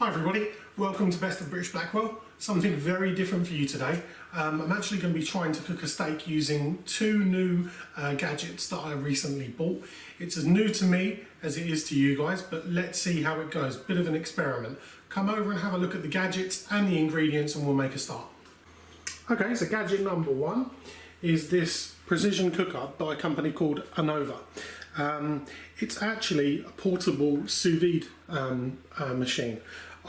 Hi everybody, welcome to Best of British Blackwell. Something very different for you today. I'm actually going to be trying to cook a steak using two new gadgets that I recently bought. It's as new to me as it is to you guys, but let's see how it goes. Bit of an experiment. Come over and have a look at the gadgets and the ingredients and we'll make a start. Okay, so gadget number one is this precision cooker by a company called Anova. It's actually a portable sous vide machine.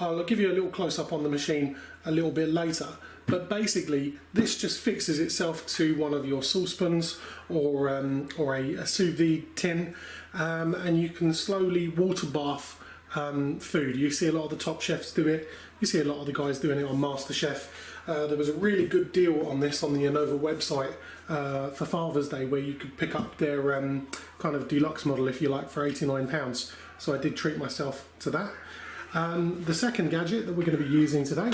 I'll give you a little close-up on the machine a little bit later, but basically this just fixes itself to one of your saucepans or a sous vide tin, and you can slowly water bath food. You see a lot of the top chefs do it, you see a lot of the guys doing it on MasterChef. There was a really good deal on this on the Anova website for Father's Day, where you could pick up their kind of deluxe model, if you like, for £89. So I did treat myself to that. The second gadget that we're going to be using today,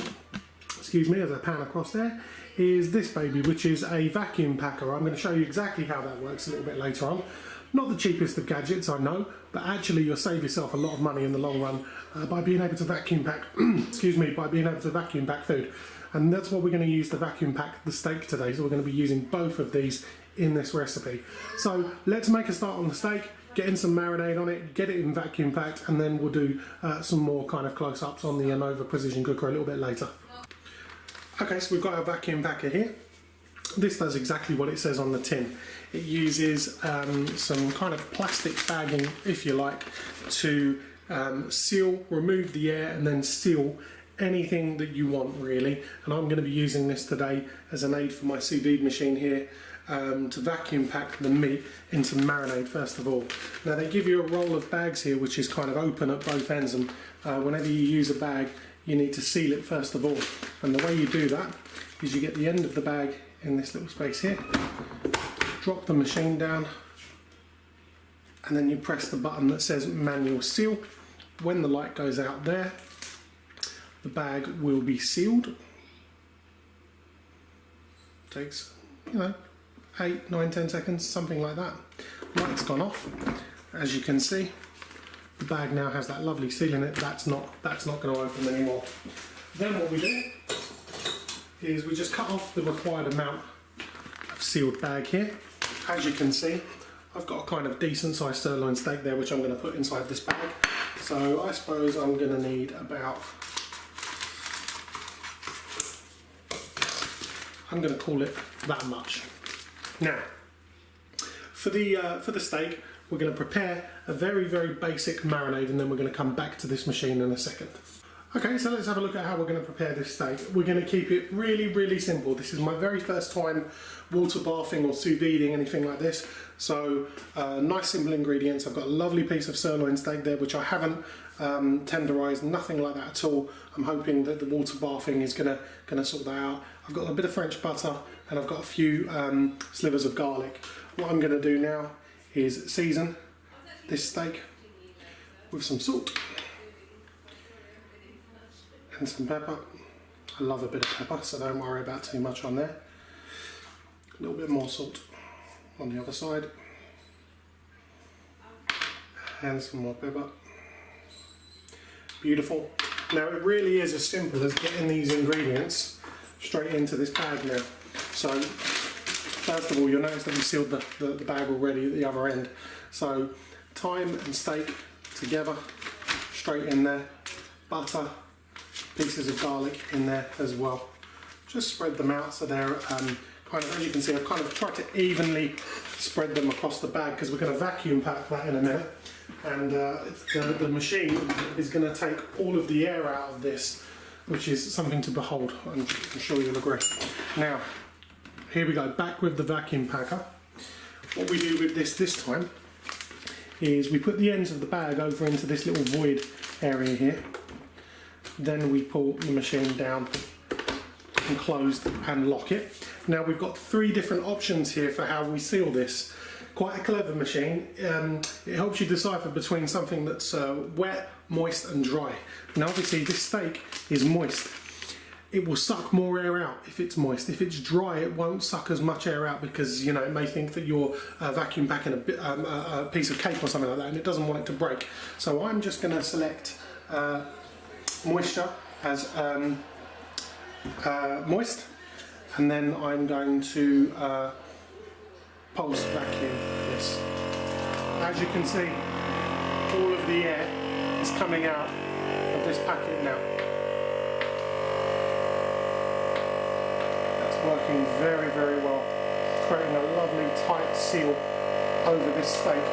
excuse me as I pan across there, is this baby, which is a vacuum packer. I'm going to show you exactly how that works a little bit later on. Not the cheapest of gadgets, I know, but actually you'll save yourself a lot of money in the long run by being able to vacuum pack, excuse me, by being able to vacuum pack food. And that's what we're going to use to vacuum pack the steak today. So we're going to be using both of these in this recipe. So let's make a start on the steak, get in some marinade on it, get it in vacuum packed, and then we'll do some more kind of close-ups on the Anova precision cooker a little bit later. Okay, so we've got our vacuum packer here. This does exactly what it says on the tin. It uses some kind of plastic bagging, if you like, to seal, remove the air, and then seal anything that you want, really. And I'm going to be using this today as an aid for my sous vide machine here, to vacuum pack the meat into marinade first of all. Now they give you a roll of bags here which is kind of open at both ends, and whenever you use a bag you need to seal it first of all. And the way you do that is you get the end of the bag in this little space here, drop the machine down, and then you press the button that says manual seal. When the light goes out there, the bag will be sealed. Takes, you know, 8, 9, 10 seconds, something like that. Light's gone off. As you can see, the bag now has that lovely seal in it. That's not going to open anymore. Then what we do is we just cut off the required amount of sealed bag here. As you can see, I've got a kind of decent sized sirloin steak there which I'm going to put inside this bag. So I suppose I'm going to need about, I'm going to call it that much. Now, for the steak, we're going to prepare a very, very basic marinade, and then we're going to come back to this machine in a second. Okay, so let's have a look at how we're going to prepare this steak. We're going to keep it really, really simple. This is my very first time water bathing or sous videing anything like this. So nice simple ingredients. I've got a lovely piece of sirloin steak there which I haven't tenderized, nothing like that at all. I'm hoping that the water bathing is gonna sort that out. I've got a bit of French butter and I've got a few slivers of garlic. What I'm gonna do now is season this steak with some salt and some pepper. I love a bit of pepper, so don't worry about too much on there. A little bit more salt on the other side, and some more pepper. Beautiful. Now it really is as simple as getting these ingredients straight into this bag now. So first of all, you'll notice that we sealed the bag already at the other end. So thyme and steak together, straight in there. Butter, pieces of garlic in there as well. Just spread them out so they're kind of, as you can see, I've kind of tried to evenly spread them across the bag because we're going to vacuum pack that in a minute. And the machine is going to take all of the air out of this, which is something to behold, and I'm sure you'll agree. Now, here we go, back with the vacuum packer. What we do with this time is we put the ends of the bag over into this little void area here. Then we pull the machine down and close and lock it. Now we've got 3 different options here for how we seal this. Quite a clever machine. It helps you decipher between something that's wet, moist and dry. Now obviously this steak is moist. It will suck more air out if it's moist. If it's dry, it won't suck as much air out because, you know, it may think that you're vacuum packing a piece of cake or something like that, and it doesn't want it to break. So I'm just going to select moisture as moist, and then I'm going to pulse vacuum this. As you can see, all of the air is coming out of this packet now. That's working very, very well, creating a lovely tight seal over this steak.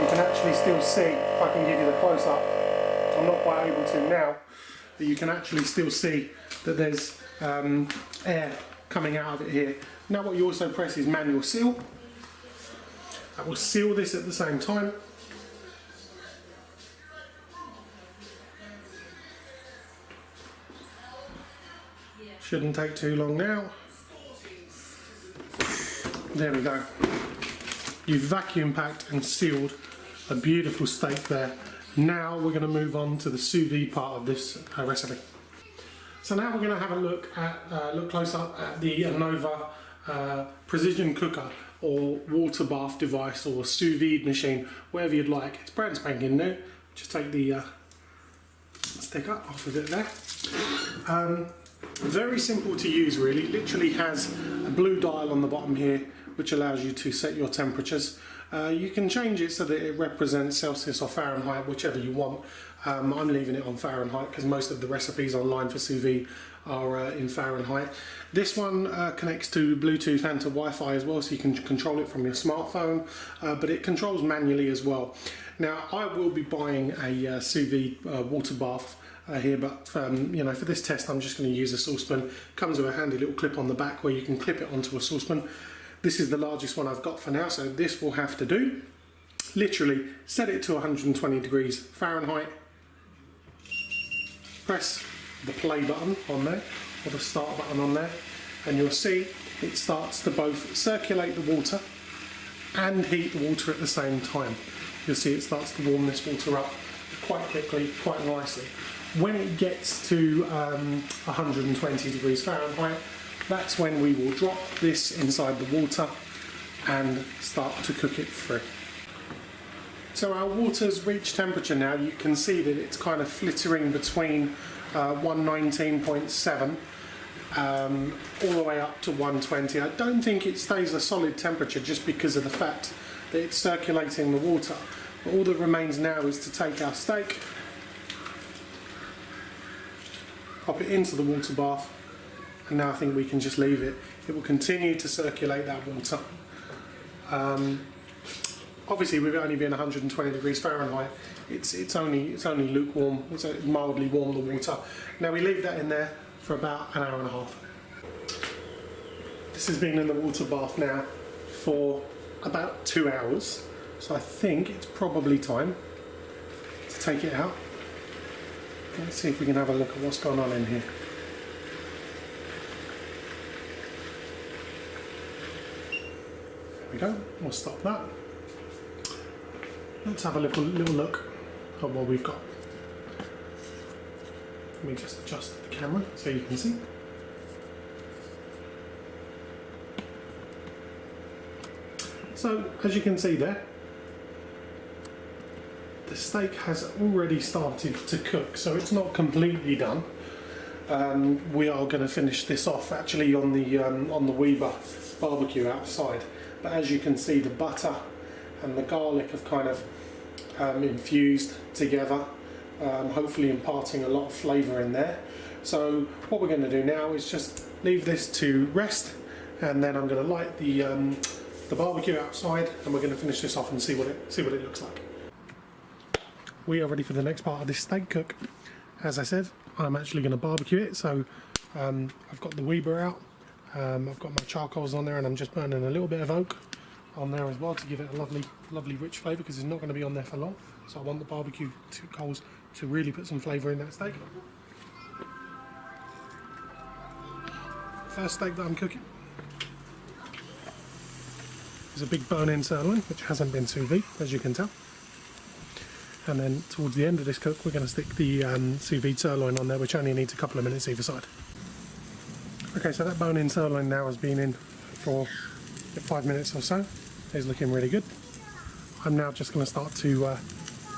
You can actually still see, if I can give you the close-up, I'm not quite able to now, but you can actually still see that there's air coming out of it here. Now what you also press is manual seal. That will seal this at the same time. Shouldn't take too long now. There we go. You've vacuum packed and sealed a beautiful steak there. Now we're going to move on to the sous vide part of this recipe. So now we're going to have a look close up at the Nova precision cooker or water bath device or sous vide machine, whatever you'd like. It's brand spanking new. Just take the sticker off of it there. Very simple to use really. Literally has a blue dial on the bottom here which allows you to set your temperatures. You can change it so that it represents Celsius or Fahrenheit, whichever you want. I'm leaving it on Fahrenheit because most of the recipes online for sous vide are in Fahrenheit. This one connects to Bluetooth and to Wi-Fi as well, so you can control it from your smartphone, but it controls manually as well. Now I will be buying a sous vide water bath here, but you know, for this test I'm just going to use a saucepan. Comes with a handy little clip on the back where you can clip it onto a saucepan. This is the largest one I've got for now, so this will have to do. Literally set it to 120 degrees Fahrenheit. Press the play button on there, or the start button on there, and you'll see it starts to both circulate the water and heat the water at the same time. You'll see it starts to warm this water up quite quickly, quite nicely. When it gets to 120 degrees Fahrenheit, that's when we will drop this inside the water and start to cook it through. So our water's reached temperature now. You can see that it's kind of flittering between 119.7 all the way up to 120. I don't think it stays a solid temperature just because of the fact that it's circulating the water. But all that remains now is to take our steak, pop it into the water bath, and now I think we can just leave it. It will continue to circulate that water. Obviously we've only been 120 degrees Fahrenheit. It's only lukewarm. It's mildly warm, the water. Now we leave that in there for about an hour and a half. This has been in the water bath now for about 2 hours. So I think it's probably time to take it out. Let's see if we can have a look at what's going on in here. There we go. We'll stop that. Let's have a little look at what we've got. Let me just adjust the camera so you can see. So, as you can see there, the steak has already started to cook, so it's not completely done. We are going to finish this off actually on the Weber barbecue outside. But as you can see, the butter and the garlic have kind of infused together, hopefully imparting a lot of flavour in there. So what we're going to do now is just leave this to rest, and then I'm going to light the barbecue outside, and we're going to finish this off and see what it looks like. We are ready for the next part of this steak cook. As I said, I'm actually going to barbecue it, so I've got the Weber out, I've got my charcoals on there, and I'm just burning a little bit of oak on there as well to give it a lovely rich flavour, because it's not going to be on there for long. So I want the barbecue coals to really put some flavour in that steak. First steak that I'm cooking is a big bone-in sirloin, which hasn't been sous vide, as you can tell. And then towards the end of this cook, we're going to stick the sous vide sirloin on there, which only needs a couple of minutes either side. Okay, so that bone-in sirloin now has been in for 5 minutes or so. is looking really good. I'm now just going to start to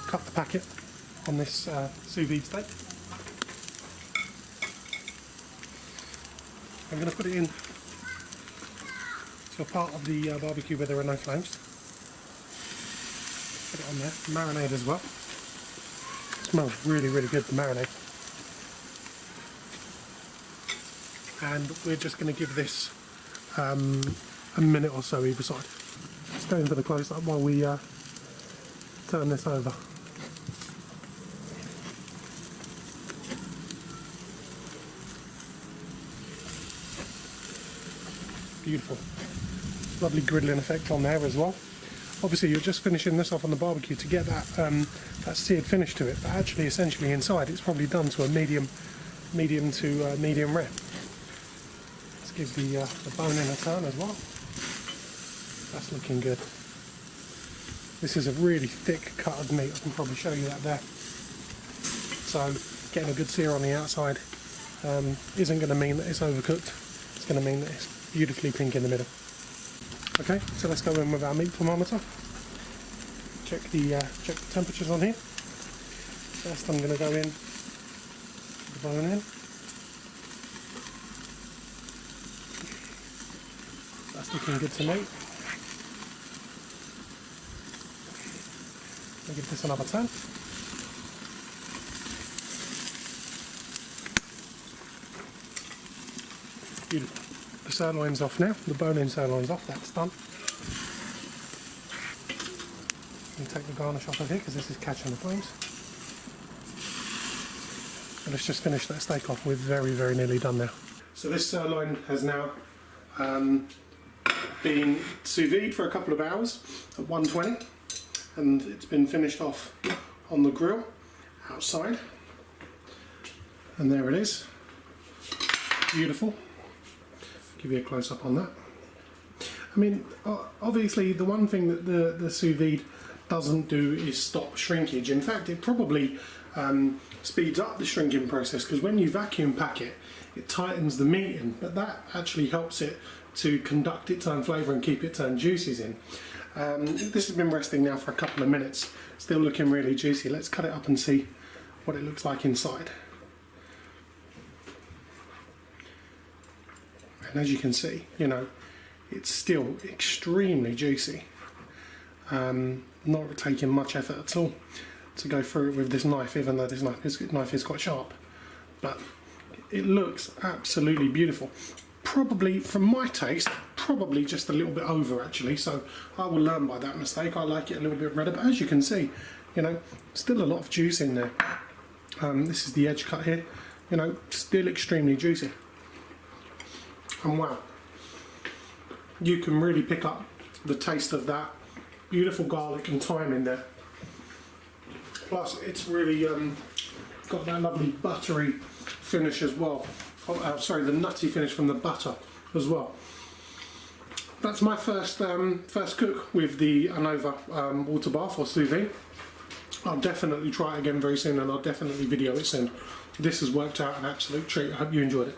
cut the packet on this sous vide steak. I'm going to put it in to a part of the barbecue where there are no flames. Put it on there, marinade as well. It smells really, really good, the marinade. And we're just going to give this a minute or so either side. Let's go in for the close-up while we turn this over. Beautiful. Lovely griddling effect on there as well. Obviously you're just finishing this off on the barbecue to get that that seared finish to it, but actually essentially inside it's probably done to a medium to medium rare. Let's give the bone in a turn as well. That's looking good. This is a really thick cut of meat, I can probably show you that there. So getting a good sear on the outside isn't going to mean that it's overcooked, it's going to mean that it's beautifully pink in the middle. Okay, so let's go in with our meat thermometer. Check the temperatures on here. First I'm going to go in, the bone in. That's looking good to me. I'll give this another turn. Beautiful. The sirloin's off now, the bone-in sirloin's off, that's done. And take the garnish off of here because this is catching the flames. And let's just finish that steak off. We're very, very nearly done now. So this sirloin has now been sous vide for a couple of hours at 120, and it's been finished off on the grill outside. And there it is. Beautiful. Give you a close-up on that. I mean, obviously the one thing that the sous vide doesn't do is stop shrinkage. In fact, it probably speeds up the shrinking process, because when you vacuum pack it, it tightens the meat in, but that actually helps it to conduct its own flavour and keep its own juices in. This has been resting now for a couple of minutes, still looking really juicy. Let's cut it up and see what it looks like inside. And as you can see, you know, it's still extremely juicy. Not taking much effort at all to go through it with this knife, even though this knife is quite sharp. But it looks absolutely beautiful. Probably, from my taste, probably just a little bit over actually, so I will learn by that mistake. I like it a little bit redder, but as you can see, you know, still a lot of juice in there. This is the edge cut here, you know, still extremely juicy. And wow, you can really pick up the taste of that beautiful garlic and thyme in there. Plus it's really got that lovely buttery finish as well. Sorry, the nutty finish from the butter as well. That's my first cook with the Anova water bath or sous vide. I'll definitely try it again very soon, and I'll definitely video it soon. This has worked out an absolute treat. I hope you enjoyed it.